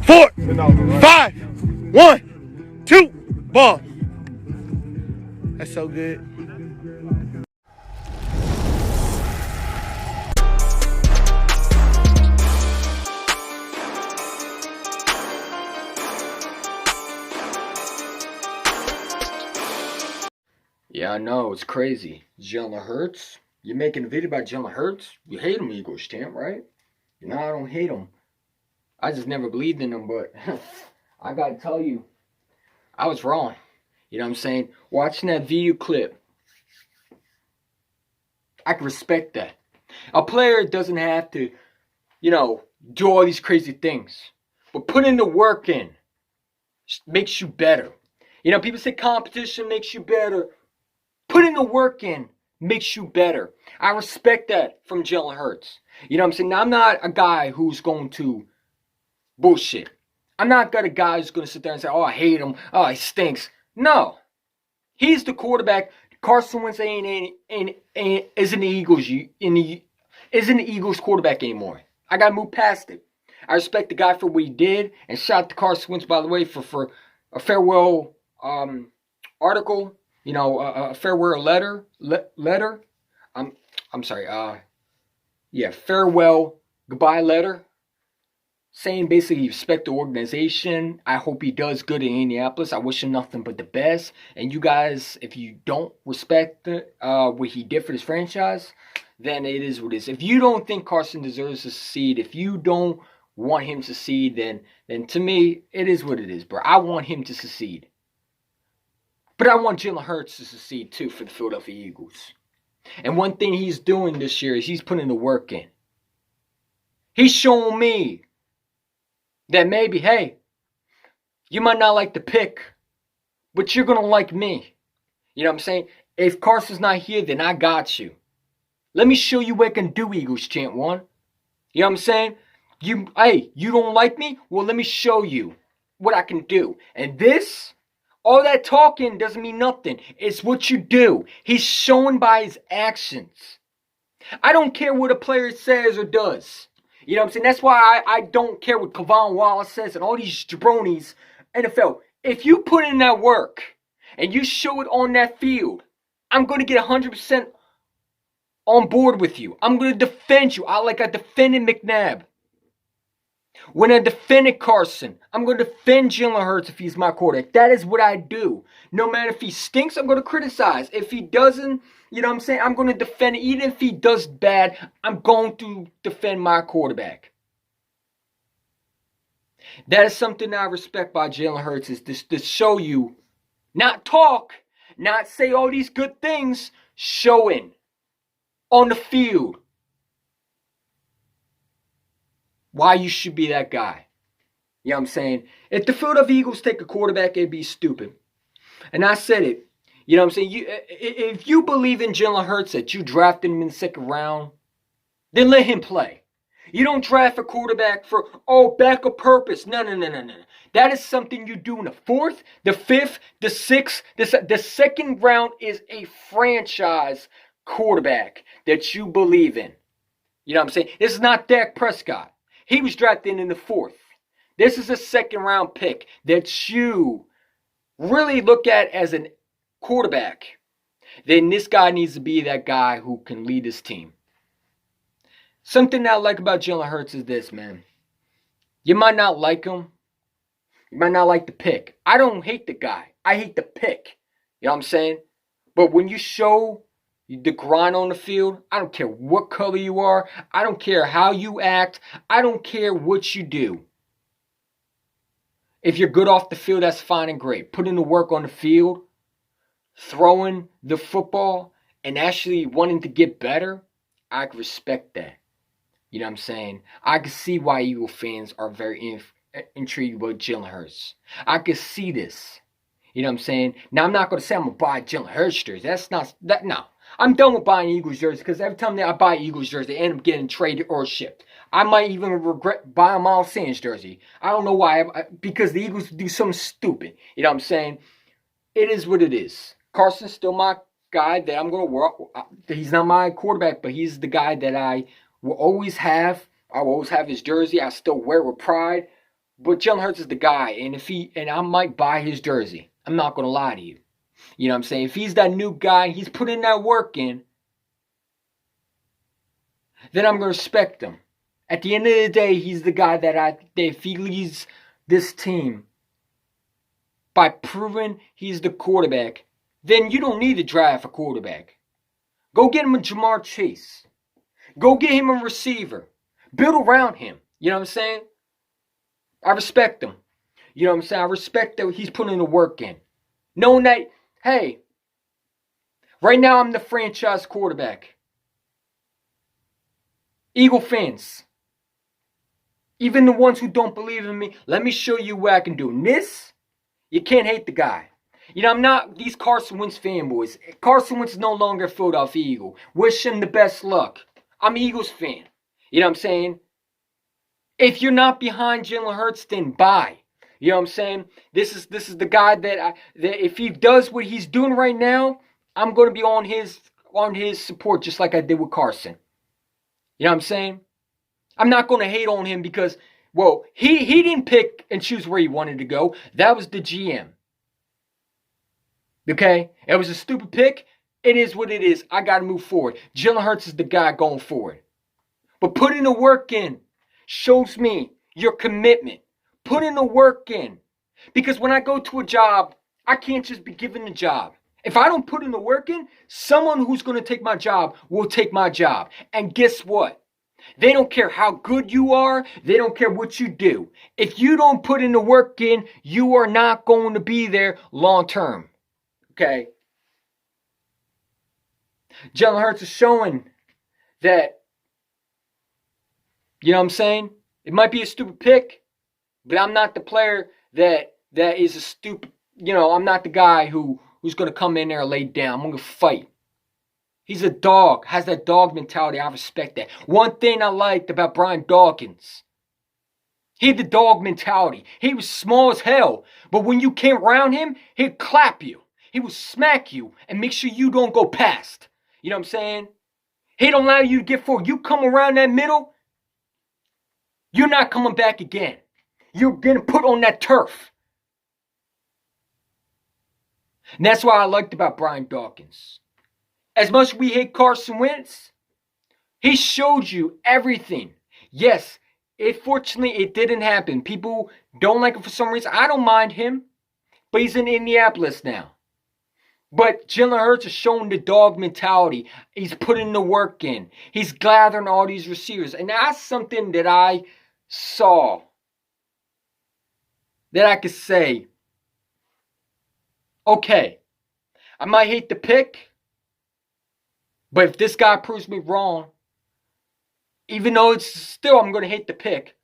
4, 5, 1, 2, ball. That's so good. Yeah, I know, it's crazy. Jalen Hurts. You're making a video about Jalen Hurts? You hate him, Eagles champ, right? No, I don't hate him. I just never believed in him, but I gotta tell you, I was wrong. You know what I'm saying? Watching that video clip, I can respect that. A player doesn't have to, do all these crazy things. But putting the work in makes you better. People say competition makes you better. Putting the work in makes you better. I respect that from Jalen Hurts. You know what I'm saying? Now, I'm not a guy who's going to bullshit. I'm not a guy who's going to sit there and say, oh, I hate him. Oh, he stinks. No. He's the quarterback. Carson Wentz isn't the Eagles quarterback anymore. I got to move past it. I respect the guy for what he did. And shout out to Carson Wentz, by the way, for a farewell article. A farewell letter. Farewell goodbye letter. Saying basically you respect the organization. I hope he does good in Indianapolis. I wish him nothing but the best. And you guys, if you don't respect what he did for this franchise, then it is what it is. If you don't think Carson deserves to succeed, if you don't want him to succeed, then to me, it is what it is, bro. I want him to succeed. But I want Jalen Hurts to succeed too for the Philadelphia Eagles. And one thing he's doing this year is he's putting the work in. He's showing me that maybe, hey, you might not like the pick, but you're going to like me. You know what I'm saying? If Carson's not here, then I got you. Let me show you what I can do, Eagles chant one. You know what I'm saying? You don't like me? Well, let me show you what I can do. And this, all that talking doesn't mean nothing. It's what you do. He's showing by his actions. I don't care what a player says or does. You know what I'm saying? That's why I don't care what Kevon Wallace says and all these jabronis. NFL, if you put in that work and you show it on that field, I'm going to get 100% on board with you. I'm going to defend you. I defended McNabb. When I defended Carson, I'm going to defend Jalen Hurts if he's my quarterback. That is what I do. No matter if he stinks, I'm going to criticize. If he doesn't, you know what I'm saying, I'm going to defend it. Even if he does bad, I'm going to defend my quarterback. That is something I respect by Jalen Hurts, is to show you, not talk, not say all these good things, showing on the field why you should be that guy. You know what I'm saying? If the Philadelphia Eagles take a quarterback, it'd be stupid. And I said it. You know what I'm saying? If you believe in Jalen Hurts, that you drafted him in the second round, then let him play. You don't draft a quarterback for, backup purpose. No. That is something you do in the fourth, the fifth, the sixth. The second round is a franchise quarterback that you believe in. You know what I'm saying? This is not Dak Prescott. He was drafted in the fourth. This is a second round pick that you really look at as a quarterback. Then this guy needs to be that guy who can lead his team. Something that I like about Jalen Hurts is this, man. You might not like him. You might not like the pick. I don't hate the guy. I hate the pick. You know what I'm saying? But when you show the grind on the field, I don't care what color you are. I don't care how you act. I don't care what you do. If you're good off the field, that's fine and great. Put in the work on the field, throwing the football, and actually wanting to get better, I can respect that. You know what I'm saying? I can see why Eagle fans are very intrigued with Jalen Hurts. I can see this. You know what I'm saying? Now, I'm not going to say I'm going to buy Jalen Hurts jersey. No. I'm done with buying Eagles jerseys, because every time that I buy Eagles jersey, I end up getting traded or shipped. I might even regret buying Miles Sanders jersey. I don't know why, because the Eagles do something stupid. You know what I'm saying? It is what it is. Carson's still my guy that I'm going to work. He's not my quarterback, but he's the guy that I will always have. I will always have his jersey. I still wear it with pride. But Jalen Hurts is the guy, and I might buy his jersey. I'm not gonna lie to you. You know what I'm saying? If he's that new guy, he's putting that work in, then I'm gonna respect him. At the end of the day, he's the guy that if he leads this team by proving he's the quarterback, then you don't need to draft a quarterback. Go get him a Jamar Chase. Go get him a receiver. Build around him. You know what I'm saying? I respect him. You know what I'm saying? I respect that he's putting the work in. Knowing that, hey, right now I'm the franchise quarterback. Eagle fans, even the ones who don't believe in me, let me show you what I can do. And this, you can't hate the guy. You know, I'm not these Carson Wentz fanboys. Carson Wentz is no longer a Philadelphia Eagle. Wish him the best luck. I'm an Eagles fan. You know what I'm saying? If you're not behind Jalen Hurts, then buy. You know what I'm saying? This is the guy that if he does what he's doing right now, I'm going to be on his support just like I did with Carson. You know what I'm saying? I'm not going to hate on him because, well, he didn't pick and choose where he wanted to go. That was the GM. Okay? It was a stupid pick. It is what it is. I got to move forward. Jalen Hurts is the guy going forward. But putting the work in shows me your commitment. Putting the work in. Because when I go to a job, I can't just be given the job. If I don't put in the work in, someone who's going to take my job will take my job. And guess what? They don't care how good you are. They don't care what you do. If you don't put in the work in, you are not going to be there long term. Okay? Jalen Hurts is showing that, you know what I'm saying? It might be a stupid pick, but I'm not the player that is a stupid, I'm not the guy who's going to come in there and lay down. I'm going to fight. He's a dog, has that dog mentality. I respect that. One thing I liked about Brian Dawkins, he had the dog mentality. He was small as hell, but when you came around him, he'd clap you. He would smack you and make sure you don't go past. You know what I'm saying? He don't allow you to get forward. You come around that middle, you're not coming back again. You're getting put on that turf. And that's what I liked about Brian Dawkins. As much as we hate Carson Wentz, he showed you everything. Yes, fortunately it didn't happen. People don't like him for some reason. I don't mind him, but he's in Indianapolis now. But Jalen Hurts is showing the dog mentality. He's putting the work in. He's gathering all these receivers. And that's something that I saw that I could say, okay, I might hate the pick, but if this guy proves me wrong, even though it's still I'm going to hate the pick,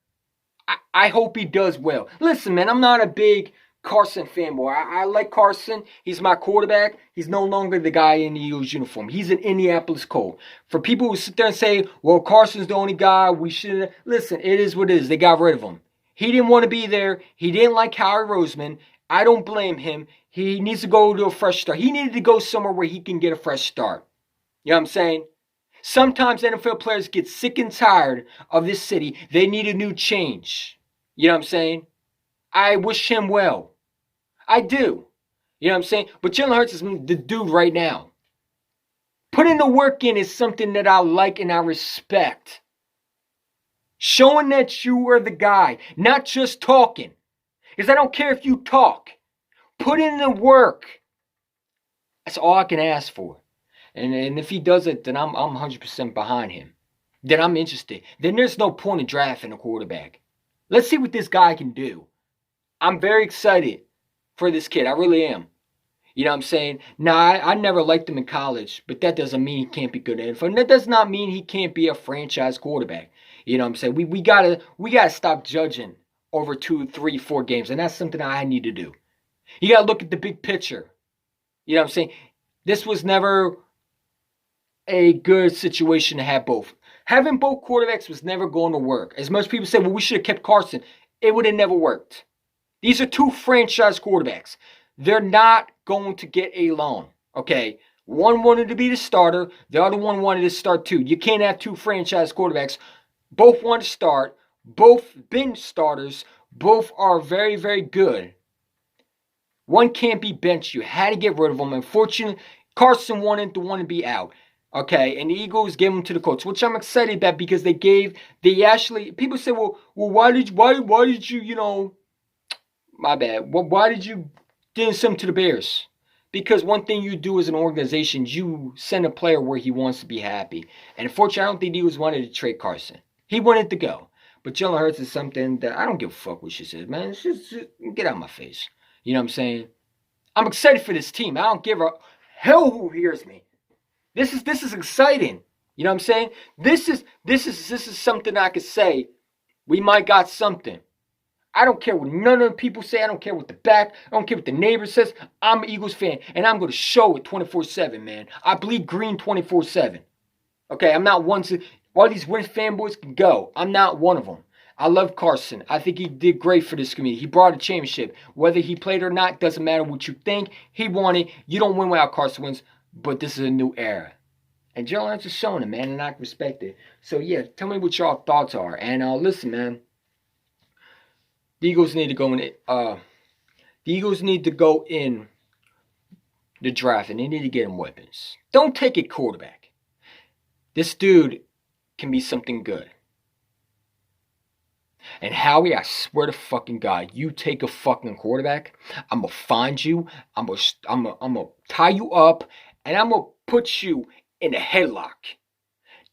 I hope he does well. Listen, man, I'm not a big Carson fanboy. I like Carson. He's my quarterback. He's no longer the guy in the Eagles uniform. He's an Indianapolis Colt. For people who sit there and say, well, Carson's the only guy, we shouldn't. Listen, it is what it is. They got rid of him. He didn't want to be there. He didn't like Howie Roseman. I don't blame him. He needs to go to a fresh start. He needed to go somewhere where he can get a fresh start. You know what I'm saying? Sometimes NFL players get sick and tired of this city. They need a new change. You know what I'm saying? I wish him well. I do. You know what I'm saying? But Jalen Hurts is the dude right now. Putting the work in is something that I like and I respect. Showing that you are the guy, not just talking. Because I don't care if you talk. Put in the work. That's all I can ask for. And if he does it, then I'm 100% behind him. Then I'm interested. Then there's no point in drafting a quarterback. Let's see what this guy can do. I'm very excited for this kid. I really am. You know what I'm saying? Now, I never liked him in college, but that doesn't mean he can't be good at NFL. And that does not mean he can't be a franchise quarterback. You know what I'm saying? We gotta stop judging over 2, 3, 4 games. And that's something I need to do. You gotta look at the big picture. You know what I'm saying? This was never a good situation to have both. Having both quarterbacks was never going to work. As much people say, well, we should have kept Carson. It would have never worked. These are two franchise quarterbacks. They're not going to get along. Okay? One wanted to be the starter. The other one wanted to start too. You can't have two franchise quarterbacks. Both want to start. Both been starters. Both are very, very good. One can't be benched. You had to get rid of him. Unfortunately, Carson wanted to be out. Okay, and the Eagles gave him to the Colts, which I'm excited about because they actually, people say, well, why did you, my bad. Why did you didn't send him to the Bears? Because one thing you do as an organization, you send a player where he wants to be happy. And unfortunately, I don't think the Eagles wanted to trade Carson. He wanted to go. But Jalen Hurts is something that I don't give a fuck what she says, man. It's just get out of my face. You know what I'm saying? I'm excited for this team. I don't give a hell who hears me. This is exciting. You know what I'm saying? This is something I could say. We might got something. I don't care what none of the people say. I don't care what I don't care what the neighbor says. I'm an Eagles fan, and I'm going to show it 24/7, man. I bleed green 24/7. Okay, I'm not one to... All these Wentz fanboys can go. I'm not one of them. I love Carson. I think he did great for this community. He brought a championship. Whether he played or not, doesn't matter what you think. He won it. You don't win without Carson Wentz, but this is a new era. And Jalen Hurts is showing it, man, and I respect it. So, yeah, tell me what y'all thoughts are. And listen, man. The Eagles need to go in. The Eagles need to go in the draft, and they need to get him weapons. Don't take a quarterback. This dude can be something good. And Howie, I swear to fucking God, you take a fucking quarterback, I'm gonna find you, I'm gonna tie you up, and I'm gonna put you in a headlock.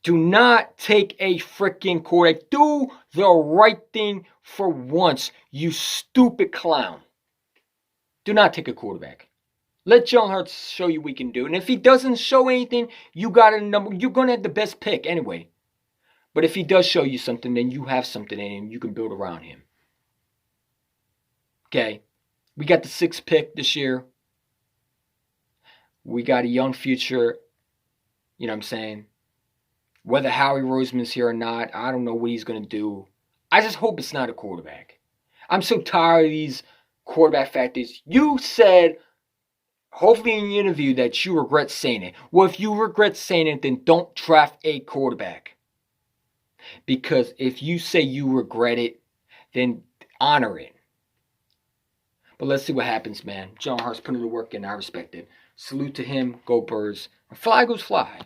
Do not take a freaking quarterback. Do the right thing for once, you stupid clown. Do not take a quarterback. Let Jalen Hurts show you what he can do. And if he doesn't show anything, you got a number. You're going to have the best pick anyway. But if he does show you something, then you have something in him. You can build around him. Okay. We got the 6th pick this year. We got a young future. You know what I'm saying? Whether Howie Roseman's here or not, I don't know what he's going to do. I just hope it's not a quarterback. I'm so tired of these quarterback factors. You said, hopefully in the interview, that you regret saying it. Well, if you regret saying it, then don't draft a quarterback. Because if you say you regret it, then honor it. But let's see what happens, man. Jalen Hurts putting the work in. I respect it. Salute to him. Go Birds. Fly goes fly.